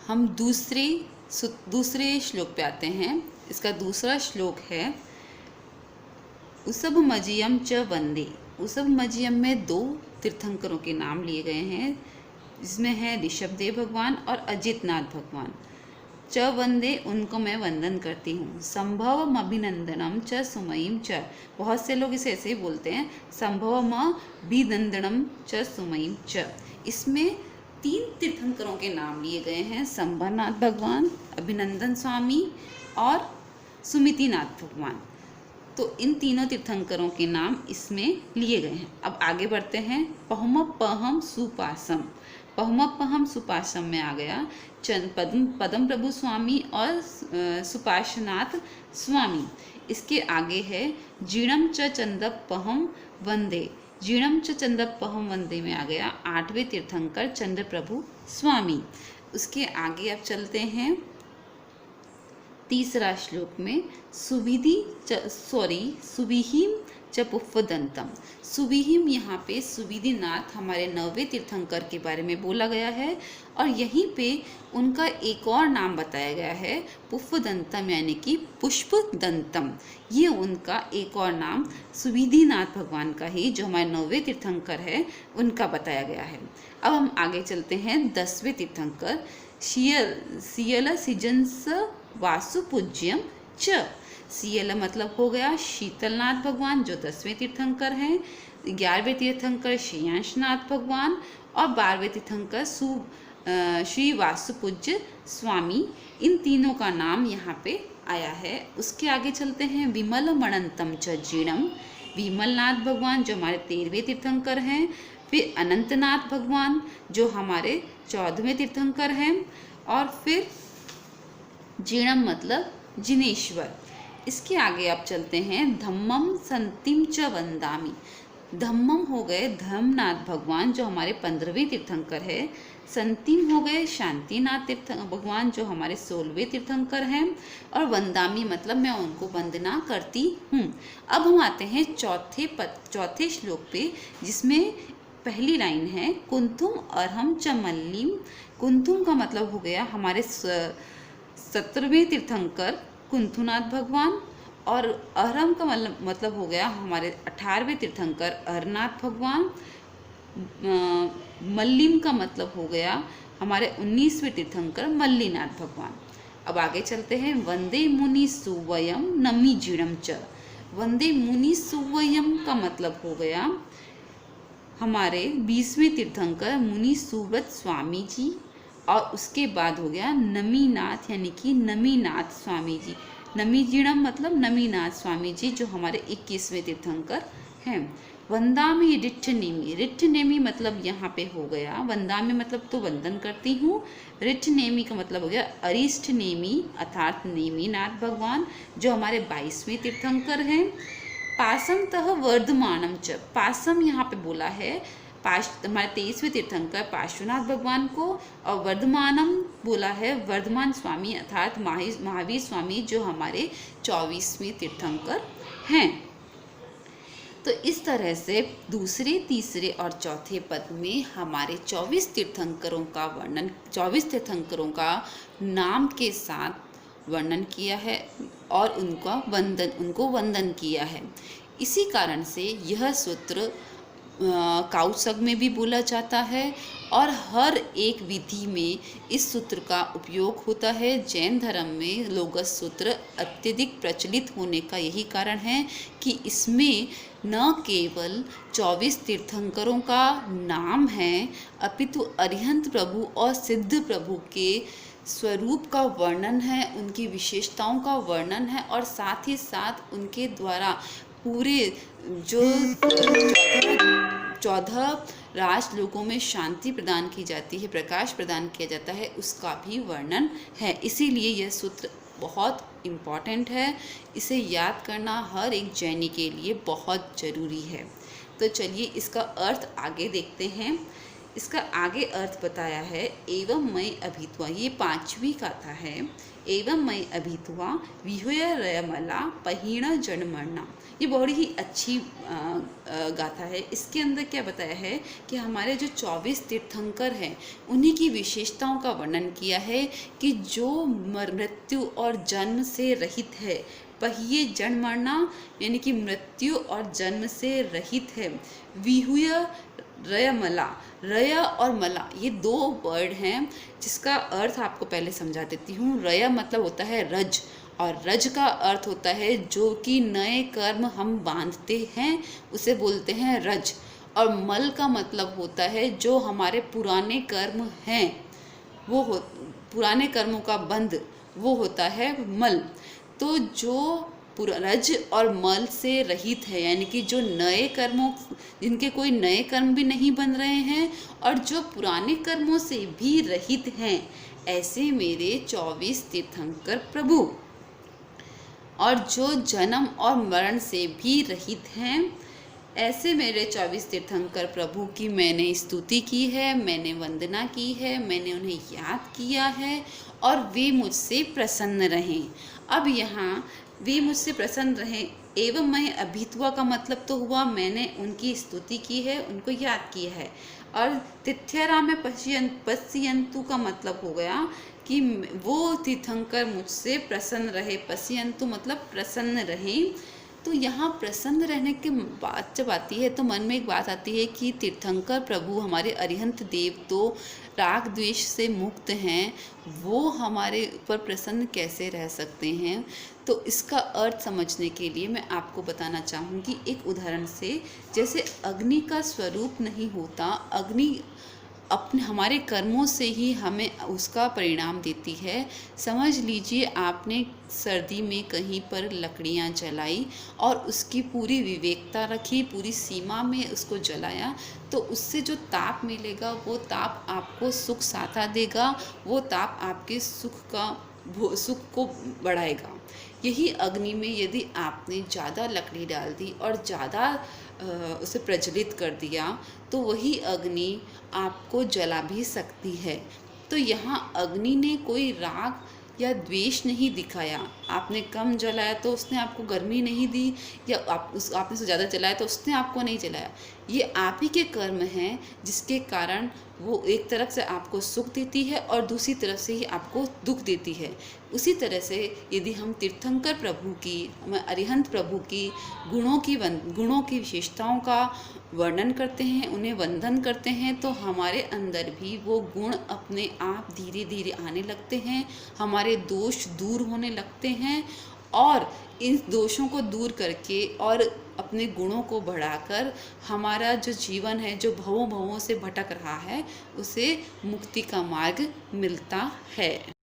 हम दूसरे श्लोक पे आते हैं। इसका दूसरा श्लोक है उसभ मजियम च वंदे। उसभ मजियम में 2 तीर्थंकरों के नाम लिए गए हैं, जिसमें है ऋषभदेव भगवान और अजितनाथ भगवान। च वंदे, उनको मैं वंदन करती हूँ। संभवम अभिनंदनम च सुमयीम च, बहुत से लोग इसे ऐसे ही बोलते हैं, संभवम अभिनंदनम च सुमयीम च। इसमें 3 तीर्थंकरों के नाम लिए गए हैं, संभरनाथ भगवान, अभिनंदन स्वामी और सुमितिनाथ भगवान। तो इन तीनों तीर्थंकरों के नाम इसमें लिए गए हैं। अब आगे बढ़ते हैं। पहुमपहम सुपासम। पहुमपहम सुपासम में आ गया पदम प्रभु स्वामी और सुपाशनाथ स्वामी। इसके आगे है जीणम च चंदपहम वंदे। जीणम च चंदपहम वंदे में आ गया 8वें तीर्थंकर चंद्र प्रभु स्वामी। उसके आगे अब चलते हैं तीसरा श्लोक में सुविहिम च पुष्पदंतम। सुविहिम, यहाँ पे सुविधिनाथ हमारे 9वें तीर्थंकर के बारे में बोला गया है और यहीं पे उनका एक और नाम बताया गया है, पुष्पदंतम, यानी कि पुष्पदंतम। ये उनका एक और नाम सुविधिनाथ भगवान का ही, जो हमारे 9वें तीर्थंकर है, उनका बताया गया है। अब हम आगे चलते हैं 10वें तीर्थंकर सियल सिजंस वासुपूज्यम च। सियल मतलब हो गया शीतलनाथ भगवान, जो 10वें तीर्थंकर हैं। 11वें तीर्थंकर श्रेयांशनाथ भगवान और 12वें तीर्थंकर श्री वासुपूज्य स्वामी। इन तीनों का नाम यहाँ पे आया है। उसके आगे चलते हैं विमल मणंतम च जीणम। विमलनाथ भगवान जो हमारे 13वें तीर्थंकर हैं। फिर अनंतनाथ भगवान जो हमारे 14वें तीर्थंकर हैं। और फिर जीणम मतलब जिनेश्वर। इसके आगे आप चलते हैं धम्मम संतिम च वंदामि। धम्मम हो गए धर्मनाथ भगवान जो हमारे 15वें तीर्थंकर है। संतिम हो गए शांतिनाथ भगवान जो हमारे 16वें तीर्थंकर हैं। और वंदामी मतलब मैं उनको वंदना करती हूँ। अब हम आते हैं चौथे श्लोक पे, जिसमें पहली लाइन है कुंथुम अर्हम च मल्लिम। कुंथुम का मतलब हो गया हमारे 17वें तीर्थंकर कुंथुनाथ भगवान। और अहरम का मतलब हो गया हमारे 18वें तीर्थंकर अहरनाथ भगवान। मल्लिम का मतलब हो गया हमारे 19वें तीर्थंकर मल्लीनाथ भगवान। अब आगे चलते हैं वंदे मुनि सुवयम नमी जीणम च। वंदे मुनि सुवयम का मतलब हो गया हमारे 20वें तीर्थंकर मुनि सुव्रत स्वामी जी। और उसके बाद हो गया नमीनाथ, यानी कि नमीनाथ स्वामी जी। नमी जीणम मतलब नमीनाथ स्वामी जी जो हमारे 21वें तीर्थंकर हैं। वंदामी रिट्ठनेमी। रिट्ठनेमी मतलब यहाँ पे हो गया, वंदामी मतलब तो वंदन करती हूँ। रिट्ठनेमी का मतलब हो गया अरिष्ठ नेमी अर्थात नेमीनाथ भगवान जो हमारे 22वें तीर्थंकर हैं। पासम तह वर्धमानम च। पासम यहाँ पे बोला है हमारे 23वें तीर्थंकर पार्श्वनाथ भगवान को। और वर्धमानम बोला है वर्धमान स्वामी अर्थात महावीर स्वामी जो हमारे 24वें तीर्थंकर हैं। तो इस तरह से दूसरे, तीसरे और चौथे पद में हमारे 24 तीर्थंकरों का वर्णन, 24 तीर्थंकरों का नाम के साथ वर्णन किया है और उनको वंदन किया है। इसी कारण से यह सूत्र काउत्सक में भी बोला जाता है और हर एक विधि में इस सूत्र का उपयोग होता है। जैन धर्म में लोगस सूत्र अत्यधिक प्रचलित होने का यही कारण है कि इसमें न केवल 24 तीर्थंकरों का नाम है, अपितु अरिहंत प्रभु और सिद्ध प्रभु के स्वरूप का वर्णन है, उनकी विशेषताओं का वर्णन है और साथ ही साथ उनके द्वारा पूरे जो 14 राजलोकों में शांति प्रदान की जाती है, प्रकाश प्रदान किया जाता है, उसका भी वर्णन है। इसीलिए यह सूत्र बहुत इम्पॉर्टेंट है। इसे याद करना हर एक जैनी के लिए बहुत ज़रूरी है। तो चलिए इसका अर्थ आगे देखते हैं। इसका आगे अर्थ बताया है, एवं मयि अभित्वा, ये 5वीं गाथा है। एवं मयि अभित्वा विहूय रयमला पहिण जन्मना, ये बड़ी ही अच्छी गाथा है। इसके अंदर क्या बताया है कि हमारे जो 24 तीर्थंकर हैं उन्हीं की विशेषताओं का वर्णन किया है कि जो मृत्यु और जन्म से रहित है, पहिए जन्म मरना यानी कि मृत्यु और जन्म से रहित है। विहूय रयमला, रय और मला ये 2 वर्ड हैं जिसका अर्थ आपको पहले समझा देती हूँ। रय मतलब होता है रज, और रज का अर्थ होता है जो कि नए कर्म हम बांधते हैं उसे बोलते हैं रज। और मल का मतलब होता है जो हमारे पुराने कर्म हैं, पुराने कर्मों का बंध, वो होता है मल। तो जो रज और मल से रहित है, यानी कि जो नए कर्मों, जिनके कोई नए कर्म भी नहीं बन रहे हैं और जो पुराने कर्मों से भी रहित हैं, ऐसे मेरे 24 तीर्थंकर प्रभु, और जो जन्म और मरण से भी रहित हैं, ऐसे मेरे 24 तीर्थंकर प्रभु की मैंने स्तुति की है, मैंने वंदना की है, मैंने उन्हें याद किया है और वे मुझसे प्रसन्न रहें। अब यहाँ वे मुझसे प्रसन्न रहें, एवं मैं अभित्वा का मतलब तो हुआ मैंने उनकी स्तुति की है, उनको याद किया है। और तिथ्यरा में पश्यन्तु का मतलब हो गया कि वो तीर्थंकर मुझसे प्रसन्न रहे। पश्यन्तु मतलब प्रसन्न रहें। तो यहाँ प्रसन्न रहने के बात जब आती है तो मन में एक बात आती है कि तीर्थंकर प्रभु हमारे अरिहंत देव तो राग द्वेष से मुक्त हैं, वो हमारे ऊपर प्रसन्न कैसे रह सकते हैं। तो इसका अर्थ समझने के लिए मैं आपको बताना चाहूँगी एक उदाहरण से। जैसे अग्नि का स्वरूप नहीं होता, अग्नि अपने हमारे कर्मों से ही हमें उसका परिणाम देती है। समझ लीजिए आपने सर्दी में कहीं पर लकड़ियां जलाई और उसकी पूरी विवेकता रखी, पूरी सीमा में उसको जलाया, तो उससे जो ताप मिलेगा वो ताप आपको सुख साथा देगा, वो ताप आपके सुख को बढ़ाएगा। यही अग्नि में यदि आपने ज़्यादा लकड़ी डाल दी और ज़्यादा उसे प्रज्वलित कर दिया तो वही अग्नि आपको जला भी सकती है। तो यहाँ अग्नि ने कोई राग या द्वेष नहीं दिखाया। आपने कम जलाया तो उसने आपको गर्मी नहीं दी, या आपने से ज़्यादा जलाया तो उसने आपको नहीं जलाया। ये आप ही के कर्म हैं जिसके कारण वो एक तरफ से आपको सुख देती है और दूसरी तरफ से ही आपको दुख देती है। उसी तरह से यदि हम तीर्थंकर प्रभु की, हम अरिहंत प्रभु की गुणों की विशेषताओं का वर्णन करते हैं, उन्हें वंदन करते हैं, तो हमारे अंदर भी वो गुण अपने आप धीरे धीरे आने लगते हैं, हमारे दोष दूर होने लगते हैं और इन दोषों को दूर करके और अपने गुणों को बढ़ाकर हमारा जो जीवन है, जो भवों से भटक रहा है, उसे मुक्ति का मार्ग मिलता है।